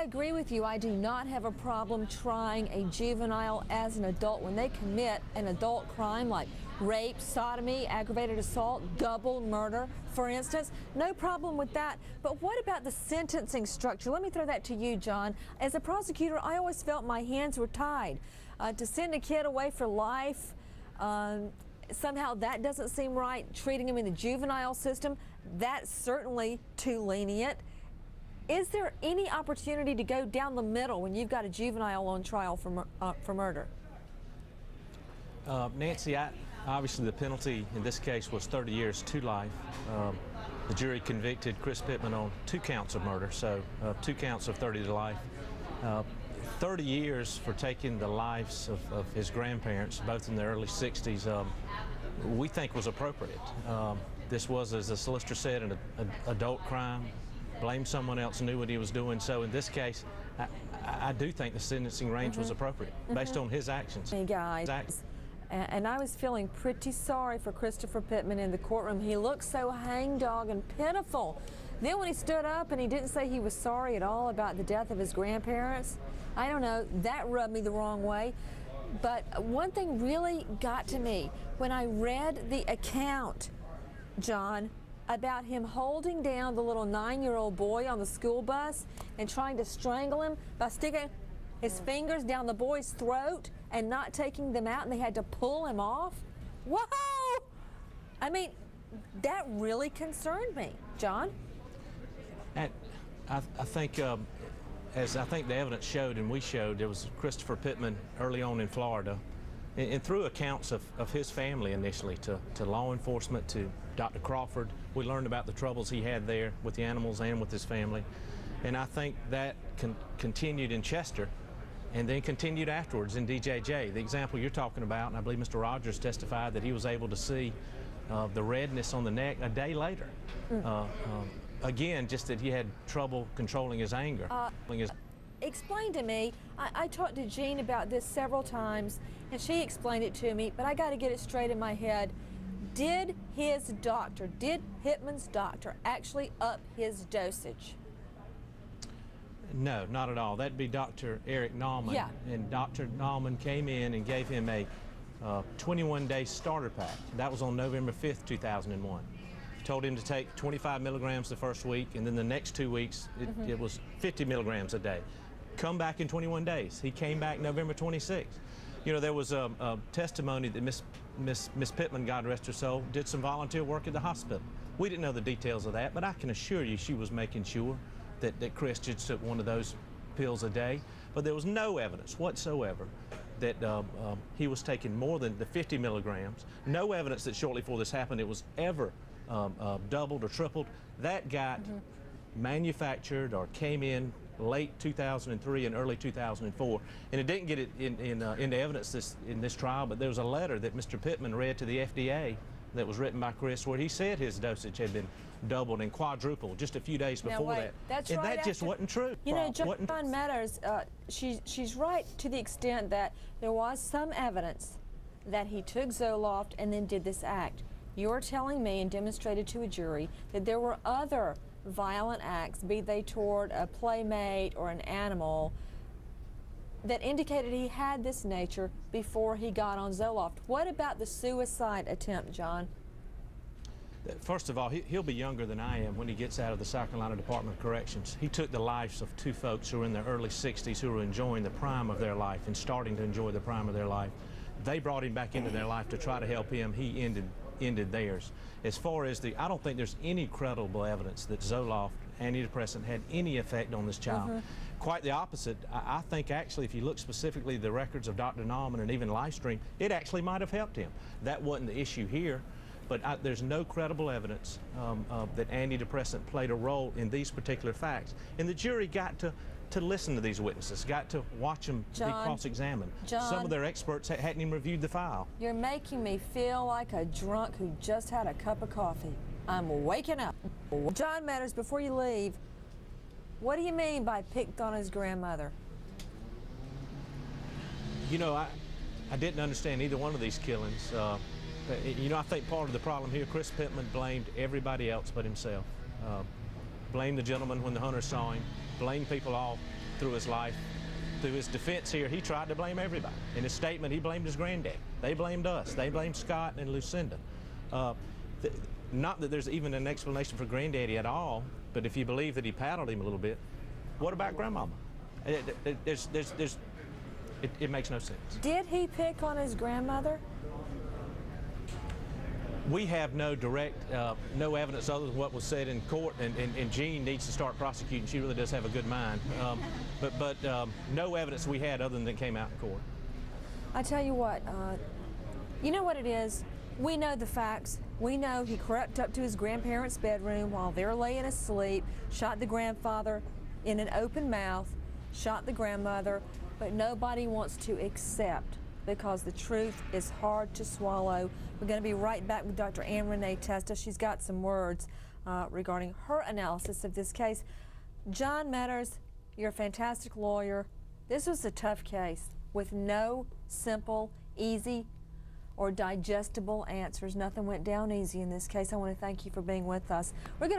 agree with you. I do not have a problem trying a juvenile as an adult when they commit an adult crime like rape, sodomy, aggravated assault, double murder, for instance. No problem with that. But what about the sentencing structure? Let me throw that to you, John. As a prosecutor, I always felt my hands were tied. To send a kid away for life, somehow that doesn't seem right. Treating him in the juvenile system, that's certainly too lenient. Is there any opportunity to go down the middle when you've got a juvenile on trial for murder? Nancy, obviously the penalty in this case was 30 years to life. The jury convicted Chris Pittman on 2 counts of murder, so 2 counts of 30 to life. 30 years for taking the lives of his grandparents, both in the early 60s, we think was appropriate. This was, as the solicitor said, an adult crime. Blame someone else, knew what he was doing. So in this case, I do think the sentencing range was appropriate based on his actions. Hey guys, and I was feeling pretty sorry for Christopher Pittman in the courtroom. He looked so hangdog and pitiful. Then when he stood up and he didn't say he was sorry at all about the death of his grandparents, I don't know, that rubbed me the wrong way. But one thing really got to me when I read the account, John, about him holding down the little 9-year-old boy on the school bus and trying to strangle him by sticking his fingers down the boy's throat and not taking them out, and they had to pull him off. Whoa! I mean, that really concerned me. John? And I think, as I think the evidence showed and we showed, there was Christopher Pittman early on in Florida, and through accounts of his family initially, to law enforcement, to Dr. Crawford, we learned about the troubles he had there with the animals and with his family. And I think that continued in Chester and then continued afterwards in DJJ. The example you're talking about, and I believe Mr. Rogers testified that he was able to see the redness on the neck a day later. Again, just that he had trouble controlling his anger. Explain to me, I talked to Jean about this several times, and she explained it to me, but I got to get it straight in my head. Did his doctor, did Pittman's doctor actually up his dosage? No, not at all. That'd be Dr. Eric Nauman. Yeah. And Dr. Nauman came in and gave him a 21-day starter pack. That was on November 5th, 2001. Told him to take 25 milligrams the first week, and then the next 2 weeks, it was 50 milligrams a day. Come back in 21 days. He came back November 26th. You know, there was a testimony that Miss Pittman, God rest her soul, did some volunteer work at the hospital. We didn't know the details of that, but I can assure you she was making sure that Chris just took one of those pills a day. But there was no evidence whatsoever that he was taking more than the 50 milligrams. No evidence that shortly before this happened it was ever doubled or tripled. That got manufactured or came in late 2003 and early 2004, and it didn't get it into evidence in this trial, but there was a letter that Mr. Pittman read to the FDA that was written by Chris where he said his dosage had been doubled and quadrupled just a few days before that. That's and right that just wasn't true. You know, John Meadors, she's right to the extent that there was some evidence that he took Zoloft and then did this act. You're telling me and demonstrated to a jury that there were other violent acts, be they toward a playmate or an animal, that indicated he had this nature before he got on Zoloft. What about the suicide attempt, John? First of all, he'll be younger than I am when he gets out of the South Carolina Department of Corrections. He took the lives of 2 folks who were in their early 60s who were enjoying the prime of their life and starting to enjoy the prime of their life. They brought him back into their life to try to help him. He ended theirs. As far as I don't think there's any credible evidence that Zoloft, antidepressant, had any effect on this child. Quite the opposite. I think actually if you look specifically at the records of Dr. Nauman and even Livestream, it actually might have helped him. That wasn't the issue here, but there's no credible evidence that antidepressant played a role in these particular facts. And the jury got to listen to these witnesses, got to watch them be cross-examined. Some of their experts hadn't even reviewed the file. You're making me feel like a drunk who just had a cup of coffee. I'm waking up. John Meadors, before you leave, what do you mean by picked on his grandmother? You know, I didn't understand either one of these killings. You know, I think part of the problem here, Chris Pittman blamed everybody else but himself. Blamed the gentleman when the hunter saw him, blamed people all through his life. Through his defense here, he tried to blame everybody. In his statement, he blamed his granddad. They blamed us. They blamed Scott and Lucinda. Not that there's even an explanation for Granddaddy at all, but if you believe that he paddled him a little bit, what about Grandmama? It makes no sense. Did he pick on his grandmother? We have no direct, no evidence other than what was said in court, and Jean needs to start prosecuting. She really does have a good mind. But no evidence we had other than that came out in court. I tell you what, you know what it is? We know the facts. We know he crept up to his grandparents' bedroom while they're laying asleep, shot the grandfather in an open mouth, shot the grandmother, but nobody wants to accept because the truth is hard to swallow. We're going to be right back with Dr. Ann Renee Testa. She's got some words regarding her analysis of this case. John Meadors, you're a fantastic lawyer. This was a tough case with no simple, easy, or digestible answers. Nothing went down easy in this case. I want to thank you for being with us. We're going to